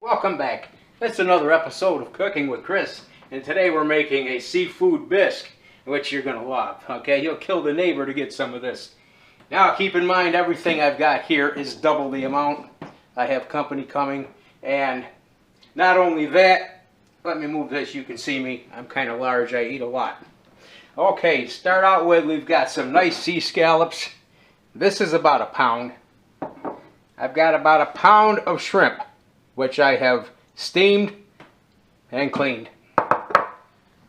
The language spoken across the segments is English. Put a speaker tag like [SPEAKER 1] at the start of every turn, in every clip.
[SPEAKER 1] Welcome back. It's another episode of Cooking with Chris, and today we're making a seafood bisque, which you're going to love. Okay, you'll kill the neighbor to get some of this. Now keep in mind everything I've got here is double the amount. I have company coming, and not only that, let me move this, you can see me, I'm kind of large, I eat a lot. Okay, start out with, we've got some nice sea scallops. This is about a pound. I've got about a pound of shrimp, which I have steamed and cleaned.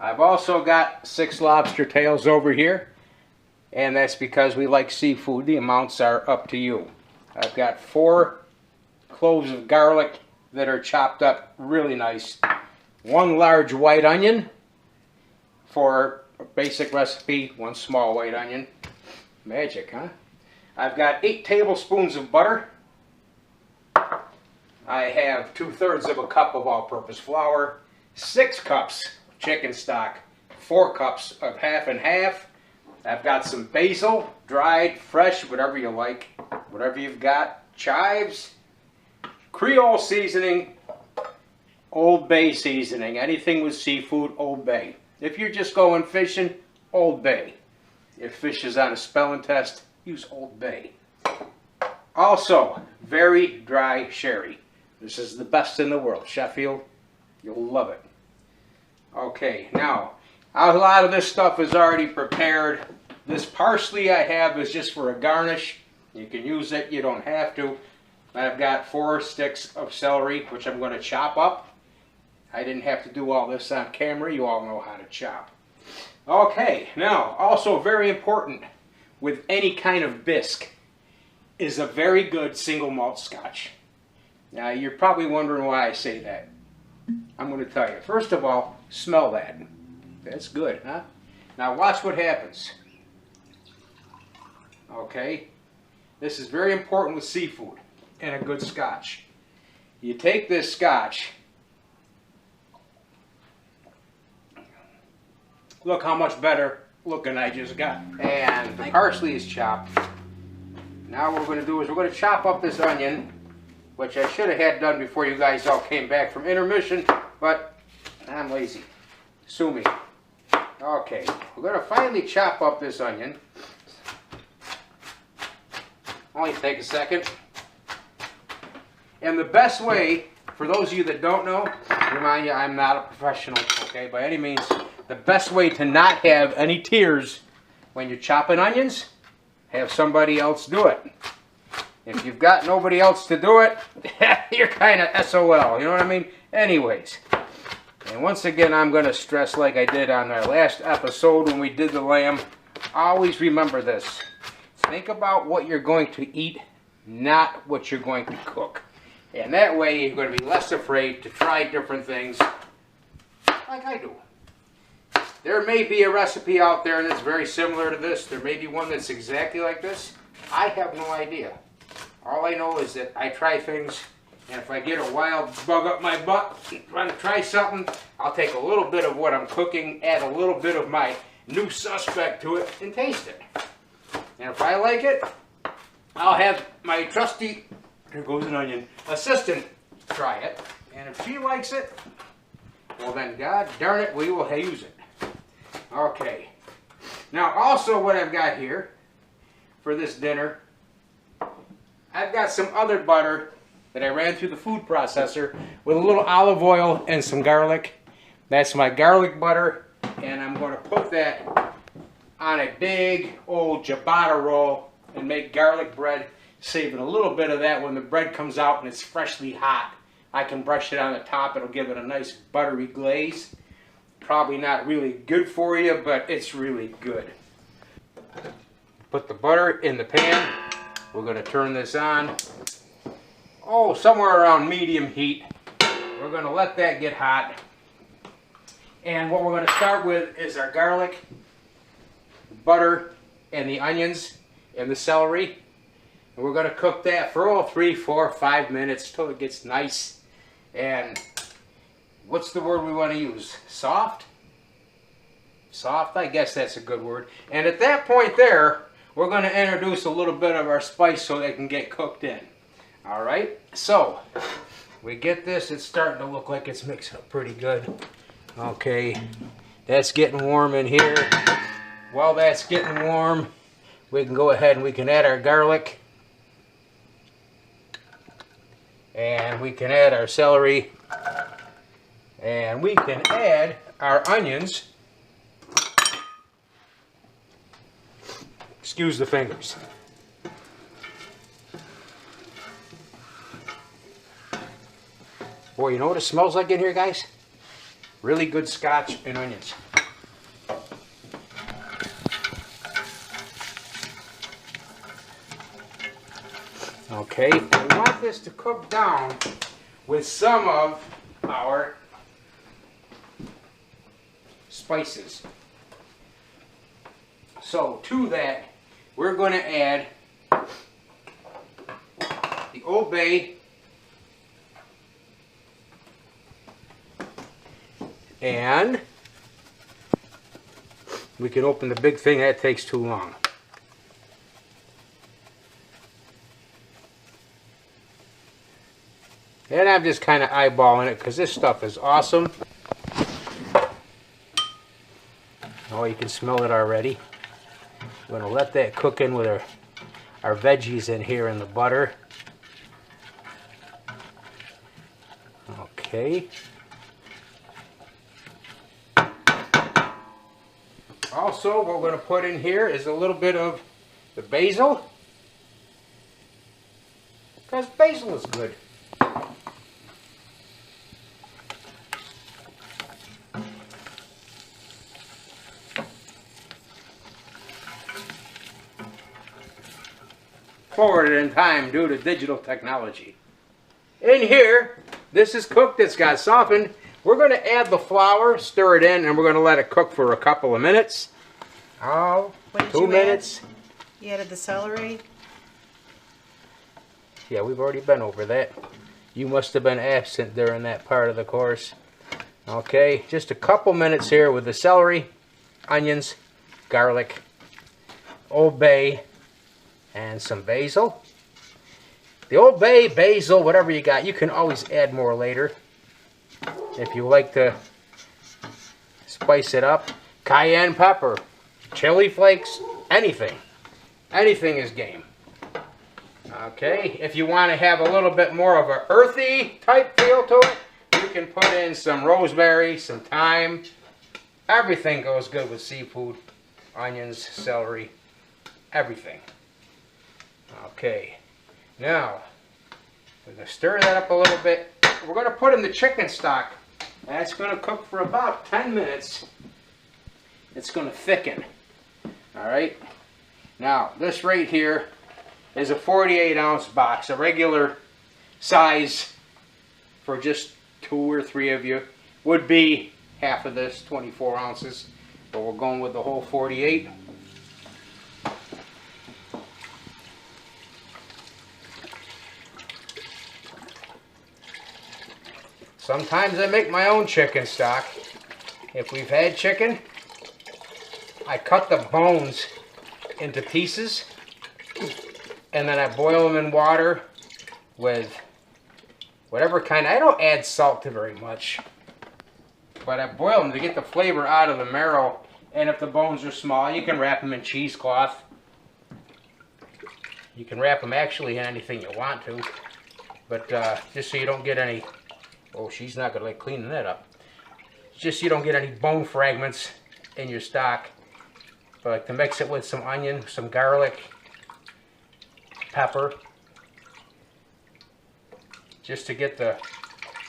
[SPEAKER 1] I've also got 6 lobster tails over here, and that's because we like seafood. The amounts are up to you. I've got 4 cloves of garlic that are chopped up really nice. 1 large white onion for a basic recipe, 1 small white onion. Magic, huh? I've got 8 tablespoons of butter. I have 2/3 of a cup of all-purpose flour, 6 cups chicken stock, 4 cups of half and half. I've got some basil, dried, fresh, whatever you like, whatever you've got, chives, Creole seasoning, Old Bay seasoning, anything with seafood, Old Bay. If you're just going fishing, Old Bay. If fish is on a spelling test, use Old Bay. Also, very dry sherry. This is the best in the world. Sheffield, you'll love it. Okay, now, a lot of this stuff is already prepared. This parsley I have is just for a garnish. You can use it, you don't have to. I've got 4 sticks of celery, which I'm going to chop up. I didn't have to do all this on camera. You all know how to chop. Okay, now, also very important with any kind of bisque is a very good single malt scotch. Now, you're probably wondering why I say that. I'm going to tell you. First of all, smell that. That's good, huh? Now, watch what happens. Okay? This is very important with seafood and a good scotch. You take this scotch. Look how much better looking I just got. And the parsley is chopped. Now what we're going to do is we're going to chop up this onion, which I should have had done before you guys all came back from intermission, but I'm lazy. Sue me. Okay, we're going to finally chop up this onion. Only take a second. And the best way, for those of you that don't know, remind you I'm not a professional, okay, by any means, the best way to not have any tears when you're chopping onions, have somebody else do it. If you've got nobody else to do it, you're kind of SOL, you know what I mean? Anyways, and once again, I'm going to stress like I did on our last episode when we did the lamb, always remember this. Think about what you're going to eat, not what you're going to cook. And that way, you're going to be less afraid to try different things like I do. There may be a recipe out there that's very similar to this. There may be one that's exactly like this. I have no idea. All I know is that I try things, and if I get a wild bug up my butt, trying to try something, I'll take a little bit of what I'm cooking, add a little bit of my new suspect to it, and taste it. And if I like it, I'll have my trusty, here goes an onion, assistant try it. And if she likes it, well then, God darn it, we will use it. Okay. Now also what I've got here for this dinner, I've got some other butter that I ran through the food processor with a little olive oil and some garlic. That's my garlic butter, and I'm going to put that on a big old ciabatta roll and make garlic bread, saving a little bit of that when the bread comes out and it's freshly hot. I can brush it on the top. It'll give it a nice buttery glaze. Probably not really good for you, but it's really good. Put the butter in the pan. We're going to turn this on. Oh, somewhere around medium heat. We're going to let that get hot. And what we're going to start with is our garlic, butter, and the onions, and the celery. And we're going to cook that for 3, 4, 5 minutes till it gets nice. And what's the word we want to use? Soft? Soft, I guess that's a good word. And at that point there, we're going to introduce a little bit of our spice so they can get cooked in. All right, so we get this, it's starting to look like it's mixing up pretty good. Okay, that's getting warm in here. While that's getting warm, we can go ahead and we can add our garlic. And we can add our celery. And we can add our onions. Excuse the fingers. Boy, you know what it smells like in here, guys? Really good scotch and onions. Okay, and we want this to cook down with some of our spices. So to that, we're going to add the Old Bay and we can open the big thing. That takes too long. And I'm just kind of eyeballing it because this stuff is awesome. Oh, you can smell it already. We're going to let that cook in with our veggies in here in the butter. Okay. Also, what we're going to put in here is a little bit of the basil. Because basil is good. Forward in time due to digital technology. In here, this is cooked, it's got softened. We're going to add the flour, stir it in, and we're going to let it cook for a couple of minutes. Oh, 2 minutes.
[SPEAKER 2] You added the celery.
[SPEAKER 1] Yeah, we've already been over that. You must have been absent during that part of the course. Okay, just a couple minutes here with the celery, onions, garlic, Old Bay, and some basil. The Old Bay, basil, whatever you got, you can always add more later if you like to spice it up. Cayenne pepper, chili flakes, anything. Anything is game. Okay, if you want to have a little bit more of an earthy type feel to it, you can put in some rosemary, some thyme. Everything goes good with seafood. Onions, celery, everything. Okay, now we're going to stir that up a little bit. We're going to put in the chicken stock. That's going to cook for about 10 minutes. It's going to thicken. Alright, now this right here is a 48-ounce box, a regular size for just 2 or 3 of you would be half of this, 24 ounces, but we're going with the whole 48. Sometimes I make my own chicken stock. If we've had chicken, I cut the bones into pieces and then I boil them in water with whatever kind. I don't add salt to very much, but I boil them to get the flavor out of the marrow. And if the bones are small, you can wrap them in cheesecloth. You can wrap them actually in anything you want to, but just so you don't get any. Oh, she's not going to like cleaning that up. Just so you don't get any bone fragments in your stock. But like to mix it with some onion, some garlic, pepper. Just to get the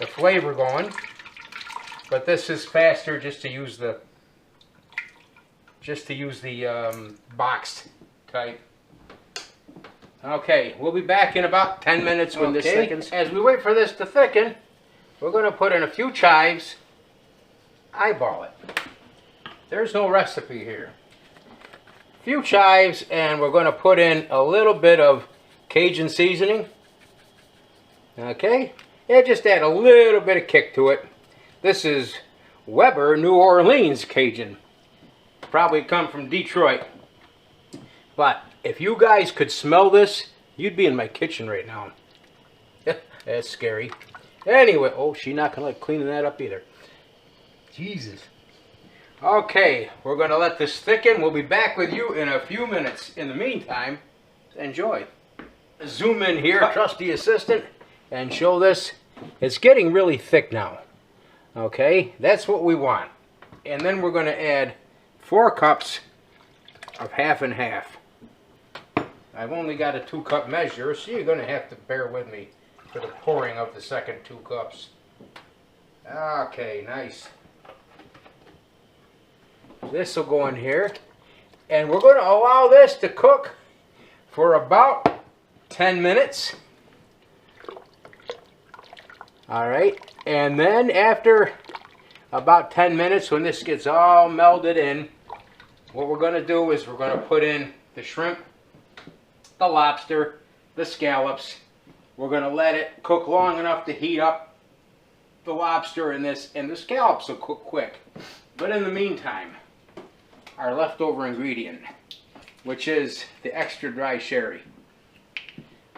[SPEAKER 1] flavor going. But this is faster just to use the boxed type. Okay, we'll be back in about 10 minutes when this thickens. As we wait for this to thicken, we're going to put in a few chives. Eyeball it. There's no recipe here. A few chives, and we're going to put in a little bit of Cajun seasoning. Okay? Yeah, just add a little bit of kick to it. This is Weber New Orleans Cajun. Probably come from Detroit. But if you guys could smell this, you'd be in my kitchen right now. That's scary. Anyway, oh, she's not going to like cleaning that up either. Jesus. Okay, we're going to let this thicken. We'll be back with you in a few minutes. In the meantime, enjoy. Zoom in here, trusty assistant, and show this. It's getting really thick now. Okay, that's what we want. And then we're going to add 4 cups of half and half. I've only got a 2-cup measure, so you're going to have to bear with me for the pouring of the second 2 cups. Okay, nice. This will go in here. And we're going to allow this to cook for about 10 minutes. Alright, and then after about 10 minutes, when this gets all melded in, what we're going to do is we're going to put in the shrimp, the lobster, the scallops. We're going to let it cook long enough to heat up the lobster and the scallops will cook quick. But in the meantime, our leftover ingredient, which is the extra dry sherry.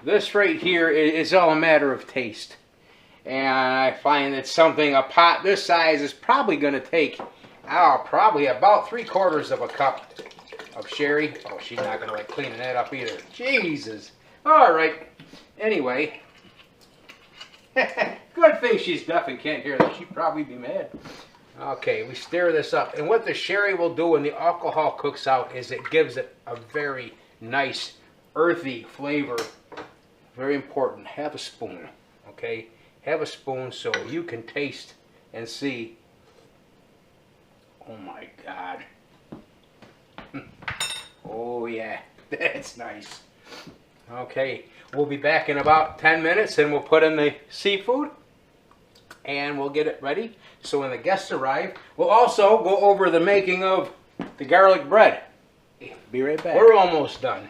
[SPEAKER 1] This right here is all a matter of taste. And I find that a pot this size is probably going to take, probably about 3/4 of a cup of sherry. Oh, she's not going to like cleaning that up either. Jesus. All right. Anyway. Good thing she's deaf and can't hear that. She'd probably be mad. Okay, we stir this up. And what the sherry will do when the alcohol cooks out is it gives it a very nice, earthy flavor. Very important. Have a spoon. Okay? Have a spoon so you can taste and see. Oh my God. Oh yeah, that's nice. Okay, we'll be back in about 10 minutes and we'll put in the seafood and we'll get it ready. So when the guests arrive, we'll also go over the making of the garlic bread. Be right back. We're almost done.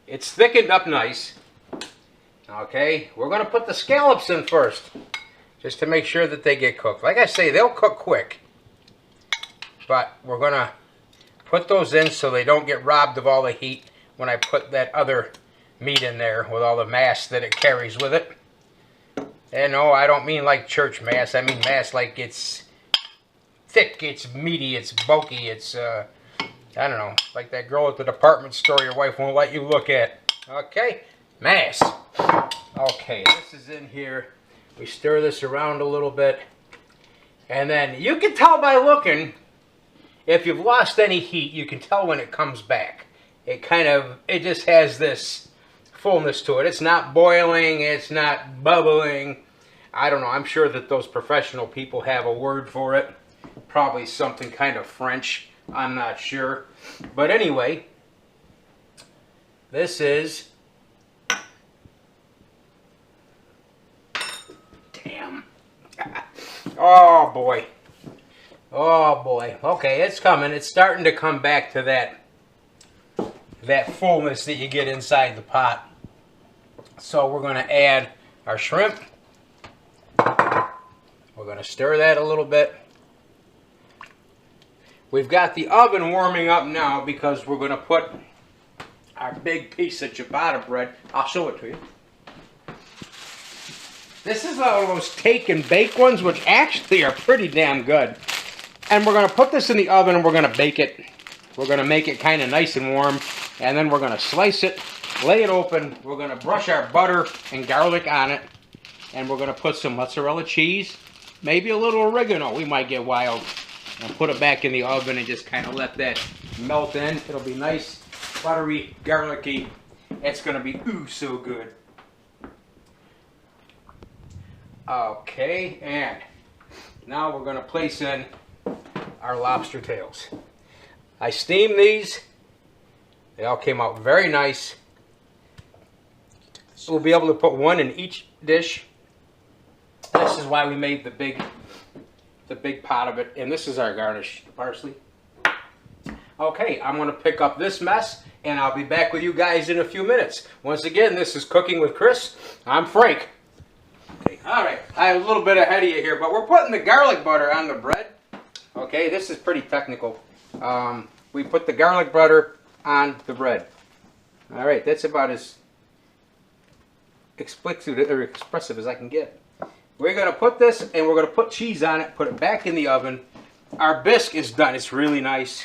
[SPEAKER 1] It's thickened up nice. Okay, we're going to put the scallops in first, just to make sure that they get cooked. Like I say, they'll cook quick, but we're going to put those in so they don't get robbed of all the heat when I put that other meat in there with all the mass that it carries with it. And no, I don't mean like church mass. I mean mass like it's thick, it's meaty, it's bulky, it's, I don't know, like that girl at the department store your wife won't let you look at. Okay, mass. Okay, this is in here. We stir this around a little bit. And then you can tell by looking, if you've lost any heat, you can tell when it comes back. It just has this fullness to it. It's not boiling, it's not bubbling. I don't know, I'm sure that those professional people have a word for it. Probably something kind of French, I'm not sure. But anyway, this is... Damn. Oh boy. Oh boy. Okay, it's coming. It's starting to come back to that fullness that you get inside the pot. So we're going to add our shrimp. We're going to stir that a little bit. We've got the oven warming up now because we're going to put our big piece of ciabatta bread. I'll show it to you. This is one of those take and bake ones, which actually are pretty damn good. And we're going to put this in the oven and we're going to bake it. We're going to make it kind of nice and warm. And then we're going to slice it, lay it open. We're going to brush our butter and garlic on it. And we're going to put some mozzarella cheese, maybe a little oregano. We might get wild. And put it back in the oven and just kind of let that melt in. It'll be nice, buttery, garlicky. It's going to be ooh so good. Okay, and now we're going to place in our lobster tails. I steamed these. They all came out very nice. We'll be able to put one in each dish. This is why we made the big pot of it. And this is our garnish, parsley. Okay, I'm going to pick up this mess and I'll be back with you guys in a few minutes. Once again, this is Cooking with Chris. I'm Frank. Okay. All right, I'm a little bit ahead of you here, but we're putting the garlic butter on the bread. Okay, this is pretty technical. We put the garlic butter on the bread. All right, that's about as expressive as I can get. we're gonna put this and we're gonna put cheese on it, put it back in the oven. Our bisque is done. It's really nice.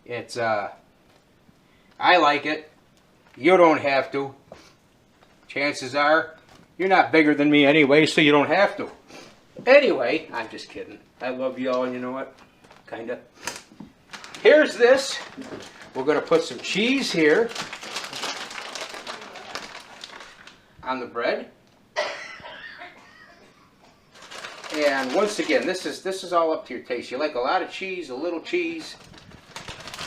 [SPEAKER 1] It's I like it. You don't have to. Chances are you're not bigger than me anyway, so you don't have to. Anyway, I'm just kidding. I love y'all, and you know what? Kinda. Here's this. We're gonna put some cheese here on the bread. And once again, this is all up to your taste. You like a lot of cheese, a little cheese.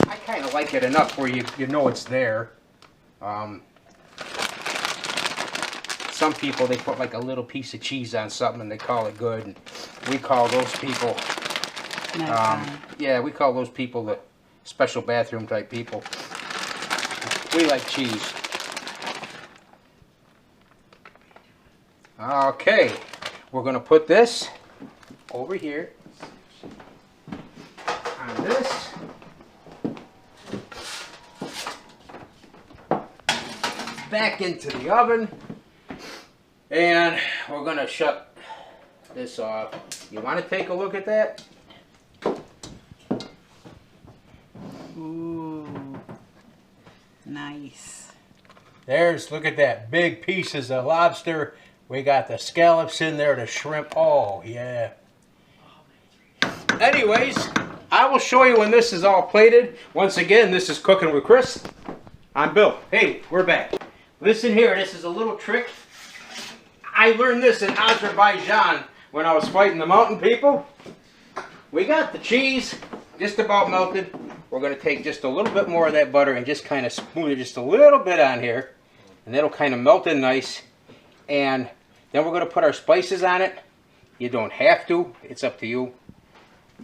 [SPEAKER 1] I kind of like it enough where you know it's there. Some people, they put like a little piece of cheese on something and they call it good. And we call those people, yeah, we call those people the special bathroom type people. We like cheese. Okay, we're gonna put this over here on this. Back into the oven. And we're gonna shut this off. You wanna take a look at that?
[SPEAKER 2] Ooh, nice.
[SPEAKER 1] Look at that, big pieces of lobster. We got the scallops in there, the shrimp. Oh, yeah. Anyways, I will show you when this is all plated. Once again, this is Cooking with Chris. I'm Bill. Hey, we're back. Listen here, this is a little trick. I learned this in Azerbaijan when I was fighting the mountain people. We got the cheese just about melted. We're going to take just a little bit more of that butter and just kind of smooth it just a little bit on here. And that'll kind of melt in nice. And then we're going to put our spices on it. You don't have to. It's up to you.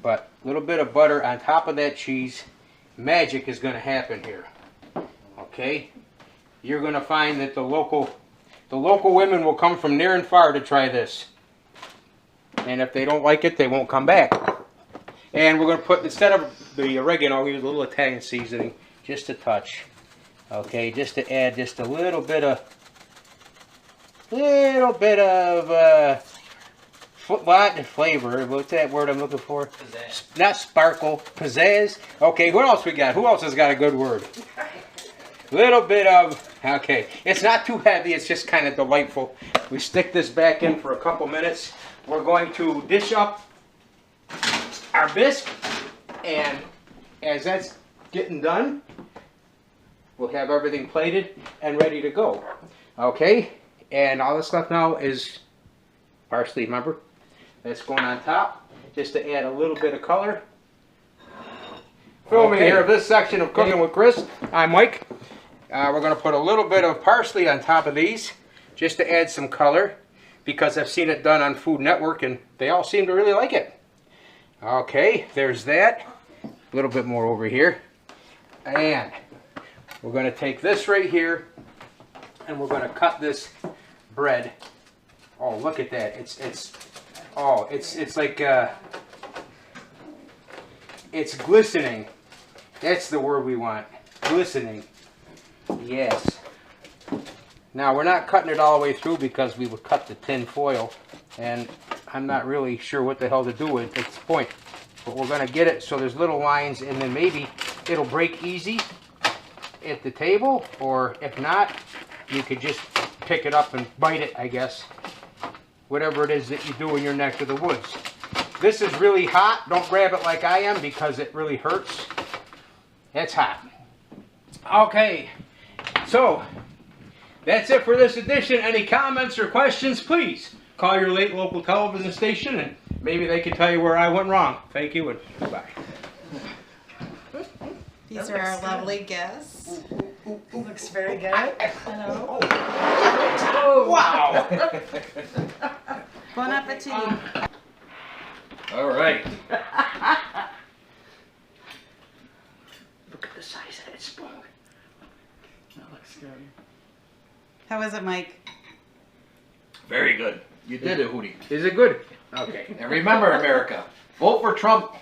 [SPEAKER 1] But a little bit of butter on top of that cheese. Magic is going to happen here. Okay? You're going to find that the local women will come from near and far to try this. And if they don't like it, they won't come back. And we're going to put, instead of the oregano, we use a little Italian seasoning, just a touch. Okay, just to add just a little bit of flavor. What's that word I'm looking for? Pizzazz. Not sparkle, pizzazz. Okay, what else we got? Who else has got a good word? Little bit of, okay, it's not too heavy, it's just kind of delightful. We stick this back in for a couple minutes. We're going to dish up our bisque, and as that's getting done, we'll have everything plated and ready to go. Okay, and all this stuff now is parsley, remember? That's going on top, just to add a little bit of color. Filming here of this section of Cooking with Chris. I'm Mike. We're going to put a little bit of parsley on top of these, just to add some color, because I've seen it done on Food Network, and they all seem to really like it. Okay, there's that. A little bit more over here. And we're going to take this right here, and we're going to cut this bread. Oh, look at that. It's like, it's glistening. That's the word we want. Glistening. Yes. Now, we're not cutting it all the way through because we would cut the tin foil, and I'm not really sure what the hell to do with it at this point. But we're going to get it so there's little lines, and then maybe it'll break easy at the table, or if not, you could just pick it up and bite it, I guess. Whatever it is that you do in your neck of the woods. This is really hot. Don't grab it like I am because it really hurts. It's hot. Okay. So, that's it for this edition. Any comments or questions, please call your local television station and maybe they can tell you where I went wrong. Thank you and goodbye.
[SPEAKER 2] These are our lovely guests.
[SPEAKER 3] Looks very good.
[SPEAKER 2] Hello.
[SPEAKER 1] Oh, wow.
[SPEAKER 2] Bon appetit.
[SPEAKER 1] All right. Look at the size of that spoon.
[SPEAKER 3] That looks good.
[SPEAKER 2] How is it, Mike?
[SPEAKER 4] Very good. You did it, Hootie.
[SPEAKER 1] Is it good? Okay.
[SPEAKER 4] And remember, America, vote for Trump.